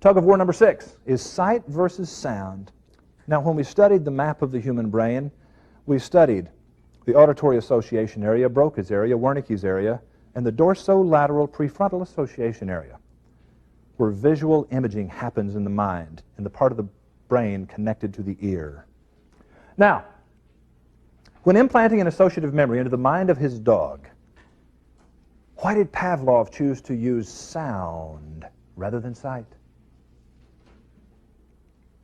Tug of war number 6 is sight versus sound. Now, when we studied the map of the human brain, we studied the auditory association area, Broca's area, Wernicke's area, and the dorsolateral prefrontal association area, where visual imaging happens in the mind, in the part of the brain connected to the ear. Now, when implanting an associative memory into the mind of his dog, why did Pavlov choose to use sound rather than sight?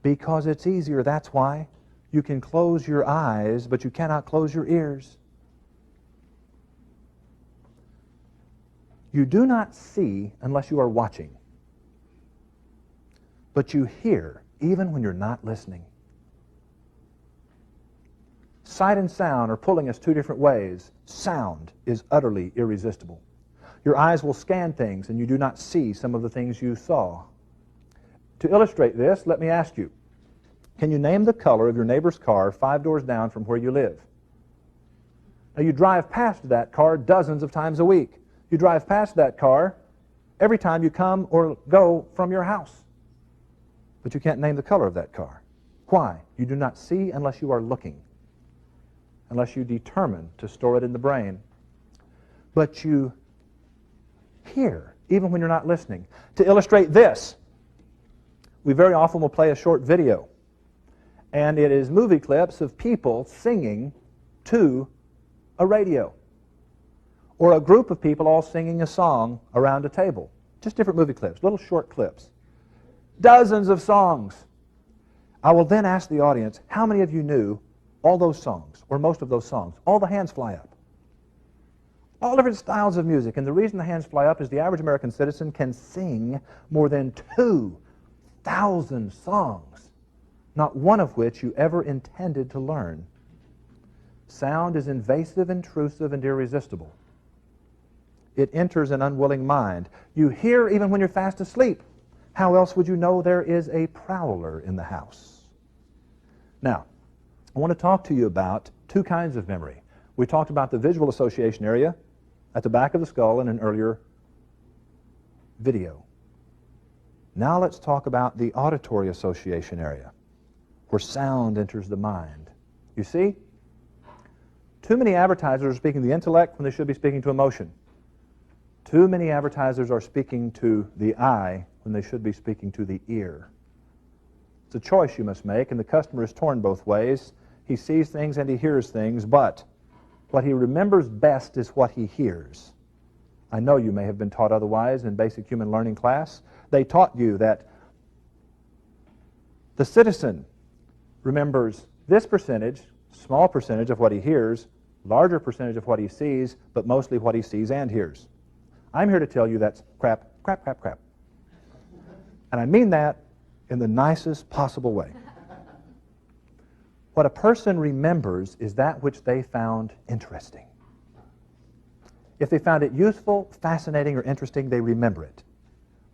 Because it's easier, that's why. You can close your eyes, but you cannot close your ears. You do not see unless you are watching, but you hear even when you're not listening. Sight and sound are pulling us two different ways. Sound is utterly irresistible. Your eyes will scan things and you do not see some of the things you saw. To illustrate this, let me ask you, can you name the color of your neighbor's car 5 doors down from where you live? Now, you drive past that car dozens of times a week. You drive past that car every time you come or go from your house. But you can't name the color of that car. Why? You do not see unless you are looking, unless you determine to store it in the brain. But you hear, even when you're not listening. To illustrate this, we very often will play a short video, and it is movie clips of people singing to a radio, or a group of people all singing a song around a table. Just different movie clips, little short clips. Dozens of songs. I will then ask the audience, how many of you knew all those songs, or most of those songs? All the hands fly up. All different styles of music, and the reason the hands fly up is the average American citizen can sing more than 2,000 songs, not one of which you ever intended to learn. Sound is invasive, intrusive, and irresistible. It enters an unwilling mind. You hear even when you're fast asleep. How else would you know there is a prowler in the house? Now, I want to talk to you about two kinds of memory. We talked about the visual association area at the back of the skull in an earlier video. Now let's talk about the auditory association area, where sound enters the mind. You see, too many advertisers are speaking to the intellect when they should be speaking to emotion. Too many advertisers are speaking to the eye when they should be speaking to the ear. It's a choice you must make, and the customer is torn both ways. He sees things and he hears things, but what he remembers best is what he hears. I know you may have been taught otherwise in basic human learning class. They taught you that the citizen remembers this percentage, small percentage of what he hears, larger percentage of what he sees, but mostly what he sees and hears. I'm here to tell you that's crap, crap, crap, crap. And I mean that in the nicest possible way. What a person remembers is that which they found interesting. If they found it useful, fascinating, or interesting, they remember it,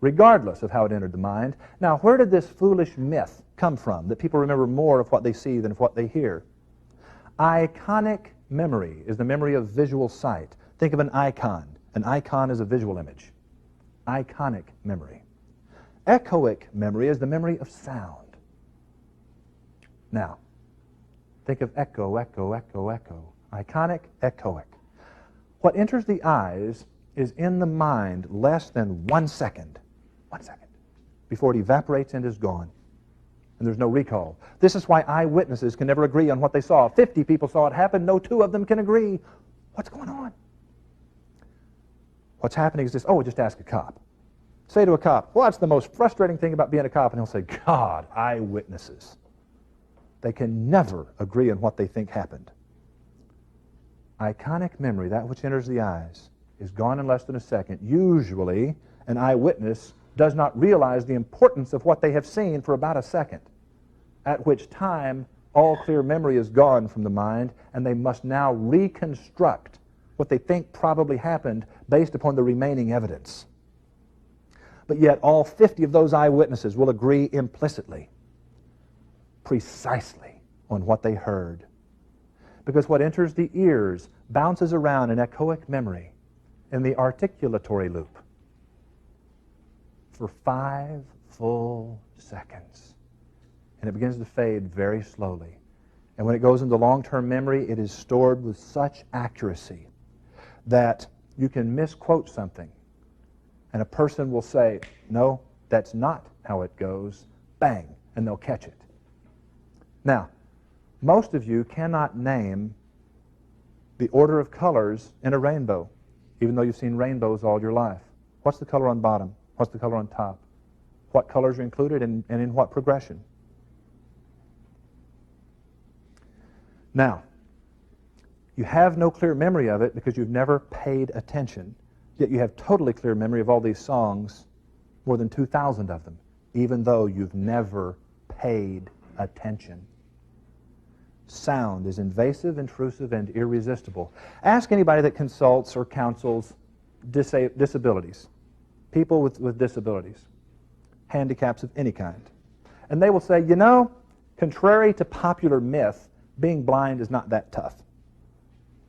regardless of how it entered the mind. Now, where did this foolish myth come from, that people remember more of what they see than of what they hear? Iconic memory is the memory of visual sight. Think of an icon. An icon is a visual image. Iconic memory. Echoic memory is the memory of sound. Now, think of echo, echo, echo, echo. Iconic, echoic. What enters the eyes is in the mind less than 1 second. 1 second. Before it evaporates and is gone. And there's no recall. This is why eyewitnesses can never agree on what they saw. 50 people saw it happen. No 2 of them can agree. What's going on? What's happening is this, oh, just ask a cop. Say to a cop, well, that's the most frustrating thing about being a cop. And he'll say, God, eyewitnesses. They can never agree on what they think happened. Iconic memory, that which enters the eyes, is gone in less than a second. Usually, an eyewitness does not realize the importance of what they have seen for about a second, at which time all clear memory is gone from the mind, and they must now reconstruct what they think probably happened based upon the remaining evidence. But yet all 50 of those eyewitnesses will agree implicitly, precisely, on what they heard. Because what enters the ears bounces around in echoic memory in the articulatory loop. for 5 full seconds. And it begins to fade very slowly. And when it goes into long-term memory, it is stored with such accuracy that you can misquote something. And a person will say, no, that's not how it goes. Bang, and they'll catch it. Now, most of you cannot name the order of colors in a rainbow, even though you've seen rainbows all your life. What's the color on bottom? What's the color on top? What colors are included and in what progression? Now, you have no clear memory of it because you've never paid attention, yet you have totally clear memory of all these songs, more than 2,000 of them, even though you've never paid attention. Sound is invasive, intrusive, and irresistible. Ask anybody that consults or counsels disabilities, people with disabilities, handicaps of any kind. And they will say, you know, contrary to popular myth, being blind is not that tough.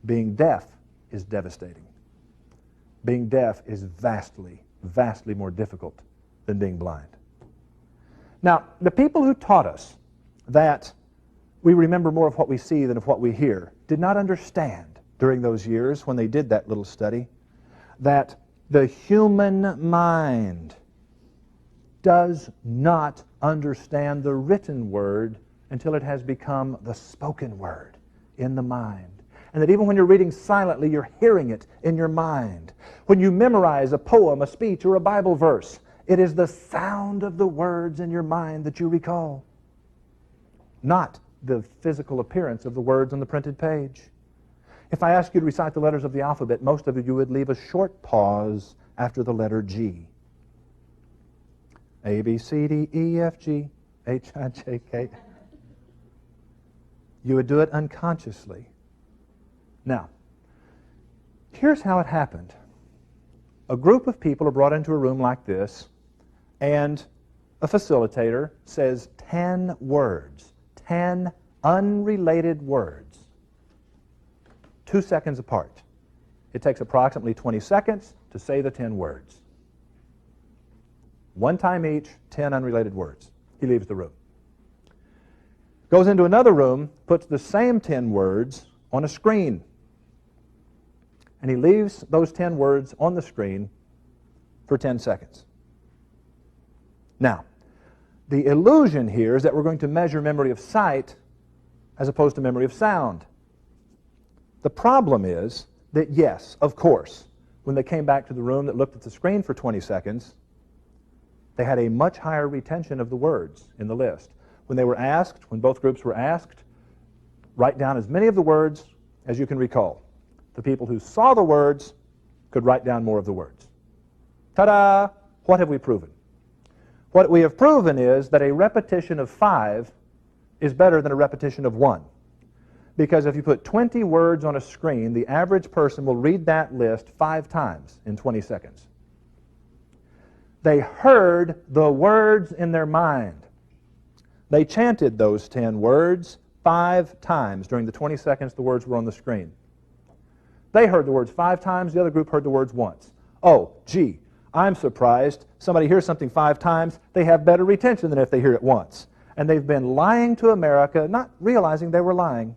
Being deaf is devastating. Being deaf is vastly, vastly more difficult than being blind. Now, the people who taught us that we remember more of what we see than of what we hear did not understand during those years when they did that little study that the human mind does not understand the written word until it has become the spoken word in the mind. And that even when you're reading silently, you're hearing it in your mind. When you memorize a poem, a speech, or a Bible verse, it is the sound of the words in your mind that you recall, not the physical appearance of the words on the printed page. If I ask you to recite the letters of the alphabet, most of you would leave a short pause after the letter G. A, B, C, D, E, F, G, H, I, J, K. You would do it unconsciously. Now, here's how it happened. A group of people are brought into a room like this, and a facilitator says 10 words, 10 unrelated words, 2 seconds apart. It takes approximately 20 seconds to say the 10 words. One time each, 10 unrelated words. He leaves the room. Goes into another room, puts the same 10 words on a screen. And he leaves those 10 words on the screen for 10 seconds. Now, the illusion here is that we're going to measure memory of sight as opposed to memory of sound. The problem is that, yes, of course, when they came back to the room that looked at the screen for 20 seconds, they had a much higher retention of the words in the list. When they were asked, when both groups were asked, write down as many of the words as you can recall. The people who saw the words could write down more of the words. Ta-da! What have we proven? What we have proven is that a repetition of 5 is better than a repetition of 1. Because if you put 20 words on a screen, the average person will read that list 5 times in 20 seconds. They heard the words in their mind. They chanted those 10 words 5 times during the 20 seconds the words were on the screen. They heard the words 5 times, the other group heard the words once. Oh, gee, I'm surprised. Somebody hears something 5 times, they have better retention than if they hear it once. And they've been lying to America, not realizing they were lying.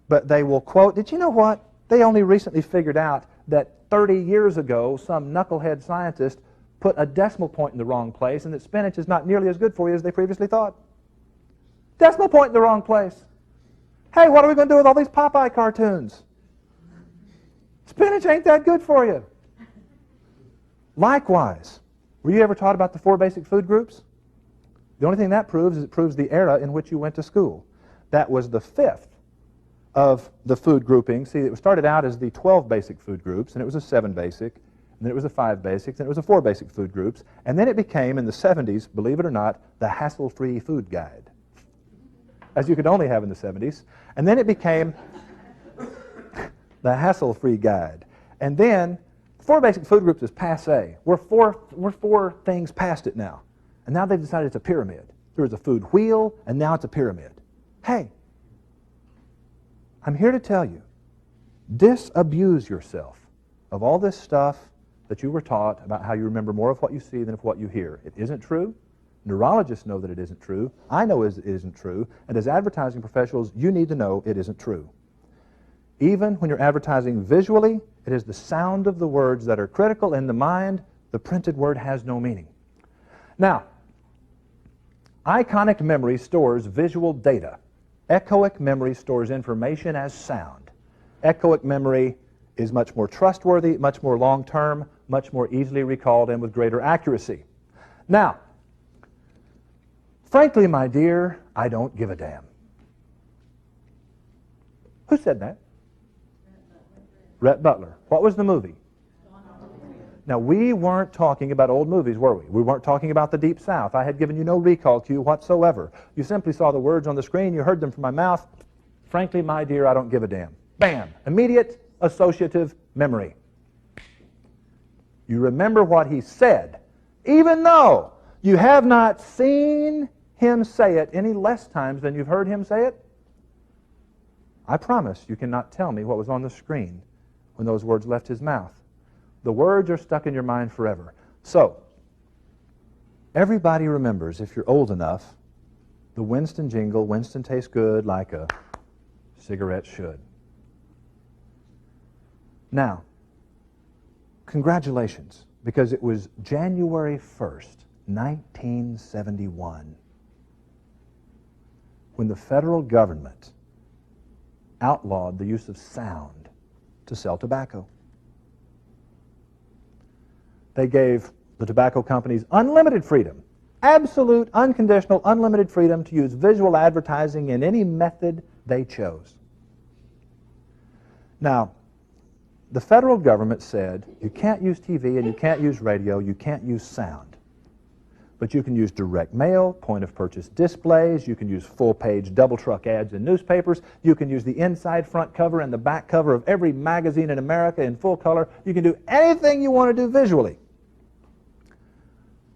But they will quote, did you know what? They only recently figured out that 30 years ago, some knucklehead scientist put a decimal point in the wrong place and that spinach is not nearly as good for you as they previously thought. Decimal point in the wrong place. Hey, what are we going to do with all these Popeye cartoons? Spinach ain't that good for you. Likewise, were you ever taught about the 4 basic food groups? The only thing that proves is it proves the era in which you went to school. That was the 5th of the food grouping. See, it started out as the 12 basic food groups, and it was a 7 basic, and then it was a 5 basics, and it was a 4 basic food groups, and then it became, in the 70s, believe it or not, the hassle-free food guide, as you could only have in the 70s. And then it became the hassle-free guide. And then 4 basic food groups is passé. We're four things past it now. And now they've decided it's a pyramid. There was a food wheel, and now it's a pyramid. Hey, I'm here to tell you, disabuse yourself of all this stuff that you were taught about how you remember more of what you see than of what you hear. It isn't true. Neurologists know that it isn't true. I know it isn't true. And as advertising professionals, you need to know it isn't true. Even when you're advertising visually, it is the sound of the words that are critical. In the mind, the printed word has no meaning. Now, iconic memory stores visual data. Echoic memory stores information as sound. Echoic memory is much more trustworthy, much more long-term, much more easily recalled, and with greater accuracy. Now, frankly, my dear, I don't give a damn. Who said that? Rhett Butler. What was the movie? Now, we weren't talking about old movies, were we? We weren't talking about the Deep South. I had given you no recall cue whatsoever. You simply saw the words on the screen. You heard them from my mouth. Frankly, my dear, I don't give a damn. Bam! Immediate associative memory. You remember what he said, even though you have not seen him say it any less times than you've heard him say it. I promise you cannot tell me what was on the screen when those words left his mouth. The words are stuck in your mind forever. So, everybody remembers, if you're old enough, the Winston jingle, Winston tastes good like a cigarette should. Now, congratulations, because it was January 1st, 1971, when the federal government outlawed the use of sound to sell tobacco. They gave the tobacco companies unlimited freedom, absolute, unconditional, unlimited freedom to use visual advertising in any method they chose. Now, the federal government said you can't use TV and you can't use radio, you can't use sound. But you can use direct mail, point-of-purchase displays, you can use full-page double-truck ads in newspapers, you can use the inside front cover and the back cover of every magazine in America in full color. You can do anything you want to do visually.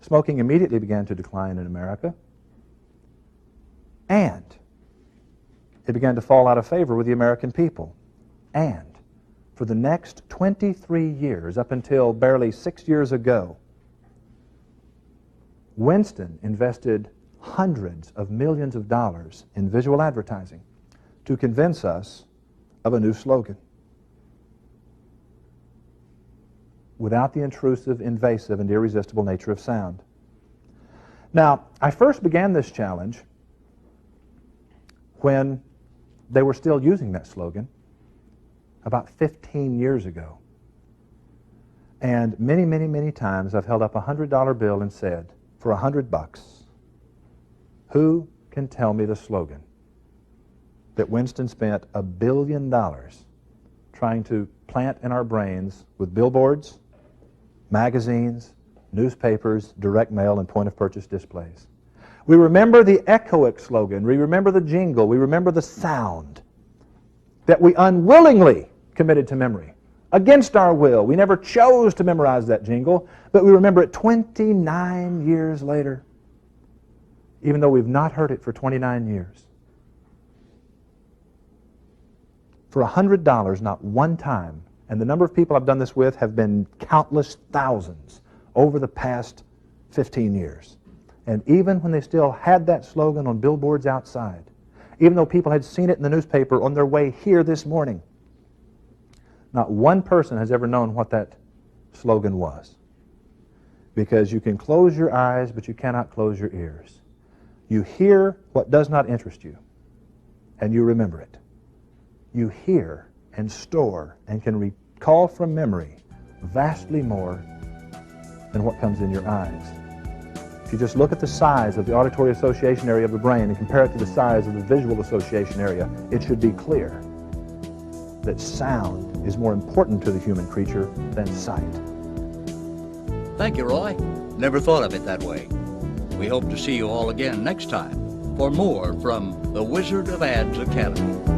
Smoking immediately began to decline in America, and it began to fall out of favor with the American people. And for the next 23 years, up until barely 6 years ago, Winston invested hundreds of millions of dollars in visual advertising to convince us of a new slogan. Without the intrusive, invasive, and irresistible nature of sound. Now, I first began this challenge when they were still using that slogan about 15 years ago. And many, many, many times I've held up a $100 bill and said, for $100, who can tell me the slogan that Winston spent $1 billion trying to plant in our brains with billboards, magazines, newspapers, direct mail, and point-of-purchase displays? We remember the echoic slogan. We remember the jingle. We remember the sound that we unwillingly committed to memory. Against our will. We never chose to memorize that jingle, but we remember it 29 years later, even though we've not heard it for 29 years. For $100, not one time, and the number of people I've done this with have been countless thousands over the past 15 years. And even when they still had that slogan on billboards outside, even though people had seen it in the newspaper on their way here this morning, not one person has ever known what that slogan was. Because you can close your eyes, but you cannot close your ears. You hear what does not interest you, and you remember it. You hear and store and can recall from memory vastly more than what comes in your eyes. If you just look at the size of the auditory association area of the brain and compare it to the size of the visual association area, it should be clear that sound is more important to the human creature than sight. Thank you, Roy. Never thought of it that way. We hope to see you all again next time for more from the Wizard of Ads Academy.